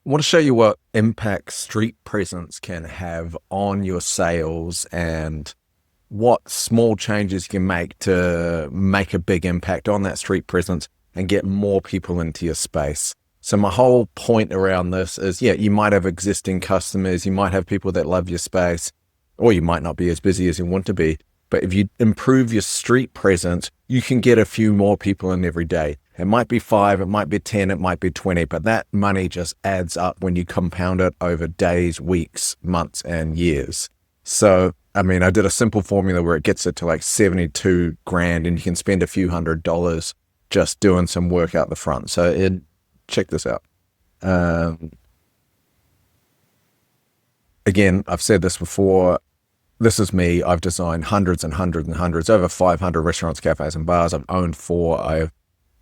I want to show you what impact street presence can have on your sales and what small changes you can make to make a big impact on that street presence and get more people into your space. So my whole point around this is, yeah, you might have existing customers, you might have people that love your space, or you might not be as busy as you want to be. But if you improve your street presence, you can get a few more people in every day. It might be 5, it might be 10, it might be 20, but that money just adds up when you compound it over days, weeks, months, and years. So, I mean, I did a simple formula where it gets it to like 72 grand and you can spend a few $100s just doing some work out the front. So check this out. Again, I've said this before. This is me. I've designed hundreds and hundreds and hundreds, over 500 restaurants, cafes, and bars. I've owned 4. I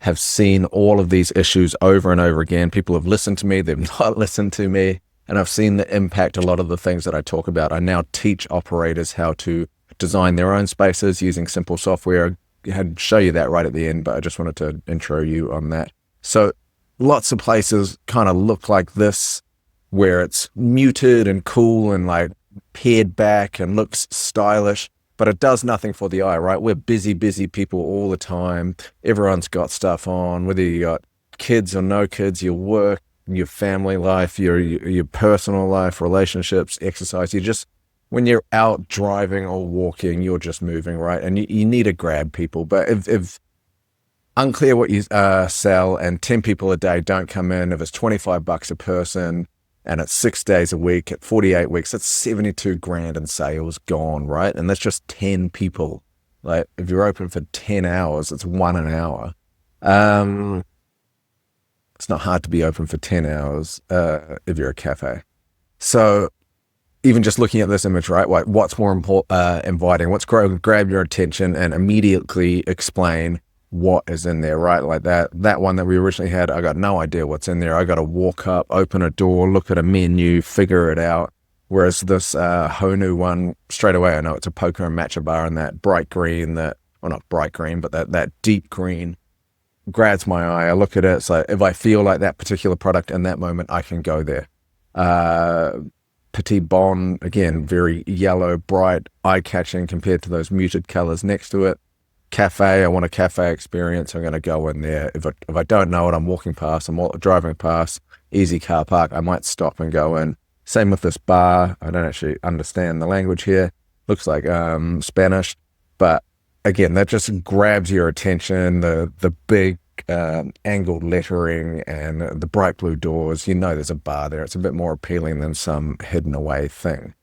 have seen all of these issues over and over again. People have listened to me. They've not listened to me. And I've seen the impact a lot of the things that I talk about. I now teach operators how to design their own spaces using simple software. I had to show you that right at the end, but I just wanted to intro you on that. So lots of places kind of look like this, where it's muted and cool and like pared back and looks stylish, but it does nothing for the eye, right? We're busy people all the time. Everyone's got stuff on, whether you got kids or no kids, your work, your family life, your personal life, relationships, exercise. When you're out driving or walking, you're just moving, right? And you need to grab people. But if unclear what you sell and 10 people a day don't come in, if it's $25 a person, and it's 6 days a week at 48 weeks, that's 72 grand in sales gone, right? And that's just 10 people. Like if you're open for 10 hours, it's 1 an hour. It's not hard to be open for 10 hours if you're a cafe. So even just looking at this image, right? Like what's more inviting? What's grab your attention and immediately explain what is in there, right? Like that one that we originally had, I got no idea what's in there. I got to walk up, open a door, look at a menu, figure it out. Whereas this Honu one, straight away, I know it's a poker and matcha bar, and that bright green, well, not bright green, but that deep green grabs my eye. I look at it. So if I feel like that particular product in that moment, I can go there. Petit Bon, again, very yellow, bright, eye-catching compared to those muted colors next to it. Cafe, I want a cafe experience, I'm going to go in there. If I don't know it, I'm walking past, I'm driving past, easy car park, I might stop and go in. Same with this bar. I don't actually understand the language here. Looks like Spanish, but again, that just grabs your attention. The big angled lettering and the bright blue doors, there's a bar there. It's a bit more appealing than some hidden away thing.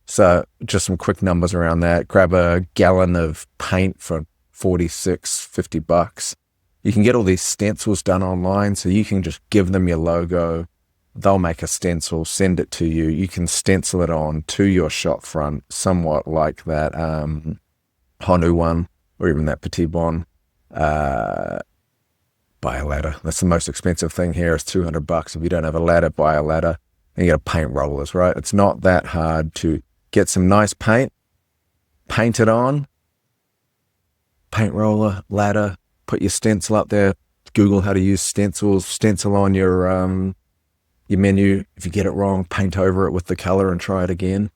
So just some quick numbers around that. Grab a gallon of paint for $46-50. You can get all these stencils done online, so you can just give them your logo. They'll make a stencil, send it to you. You can stencil it on to your shop front, somewhat like that Honu one, or even that Petit Bon. Buy a ladder. That's the most expensive thing here. Is $200. If you don't have a ladder, buy a ladder. And you got paint rollers, right? It's not that hard to get some nice paint it on, paint roller, ladder, put your stencil up there, Google how to use stencils, stencil on your menu. If you get it wrong, paint over it with the color and try it again.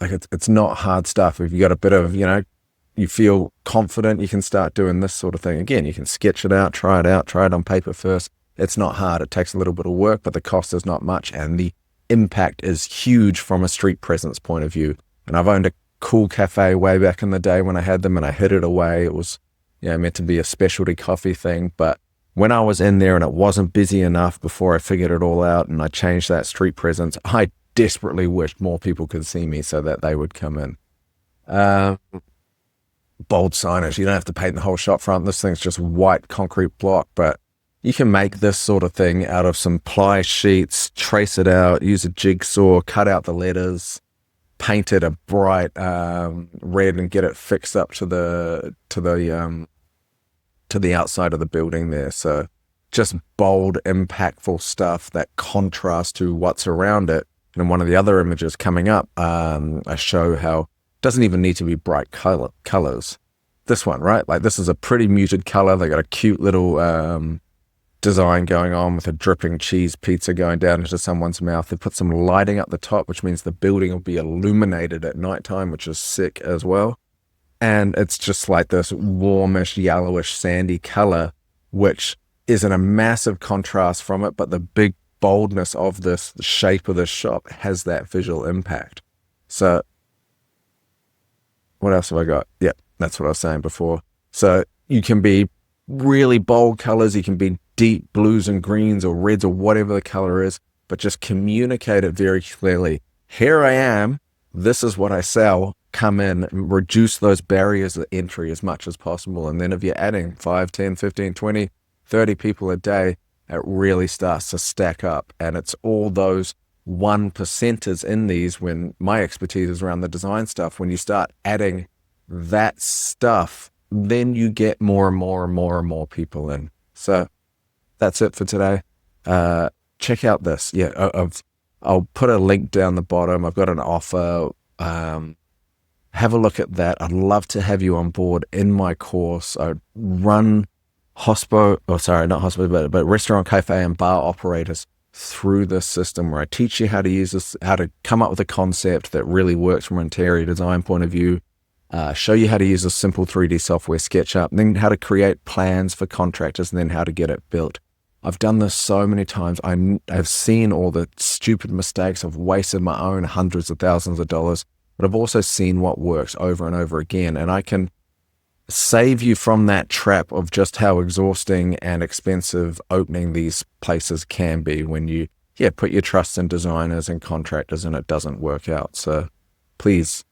Like it's not hard stuff. If you got a bit of, you feel confident, you can start doing this sort of thing. Again, you can sketch it out, try it on paper first. It's not hard. It takes a little bit of work, but the cost is not much. And the impact is huge from a street presence point of view. And I've owned a cool cafe way back in the day when I had them, and I hid it away. It was meant to be a specialty coffee thing, but when I was in there and it wasn't busy enough before I figured it all out and I changed that street presence, I desperately wished more people could see me so that they would come in. Bold signage. You don't have to paint the whole shop front. This thing's just white concrete block, but you can make this sort of thing out of some ply sheets, trace it out, use a jigsaw, cut out the letters, paint it a bright red and get it fixed up to the outside of the building there. So just bold, impactful stuff that contrasts to what's around it. And in one of the other images coming up, I show how it doesn't even need to be bright colors. This one, right? Like this is a pretty muted color. They got a cute little design going on with a dripping cheese pizza going down into someone's mouth. They put some lighting up the top, which means the building will be illuminated at nighttime, which is sick as well. And it's just like this warmish, yellowish, sandy color, which is in a massive contrast from it. But the big boldness of this, the shape of this shop, has that visual impact. So what else have I got? Yeah, that's what I was saying before. So you can be really bold colors. You can be deep blues and greens or reds or whatever the color is, but just communicate it very clearly. Here I am. This is what I sell. Come in, reduce those barriers of entry as much as possible. And then if you're adding 5, 10, 15, 20, 30 people a day, it really starts to stack up. And it's all those 1%ers in these, when my expertise is around the design stuff, when you start adding that stuff, then you get more and more and more and more people in. So that's it for today. Check out this. Yeah, I'll put a link down the bottom. I've got an offer. Have a look at that. I'd love to have you on board in my course. I run but restaurant, cafe, and bar operators through this system where I teach you how to use this, how to come up with a concept that really works from an interior design point of view, show you how to use a simple 3D software, SketchUp, and then how to create plans for contractors, and then how to get it built. I've done this so many times. I've seen all the stupid mistakes. I've wasted my own hundreds of thousands of dollars, but I've also seen what works over and over again. And I can save you from that trap of just how exhausting and expensive opening these places can be when you, put your trust in designers and contractors and it doesn't work out. So please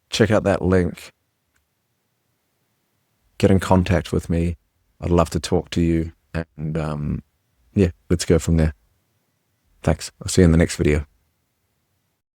check out that link. Get in contact with me. I'd love to talk to you. And let's go from there. Thanks. I'll see you in the next video.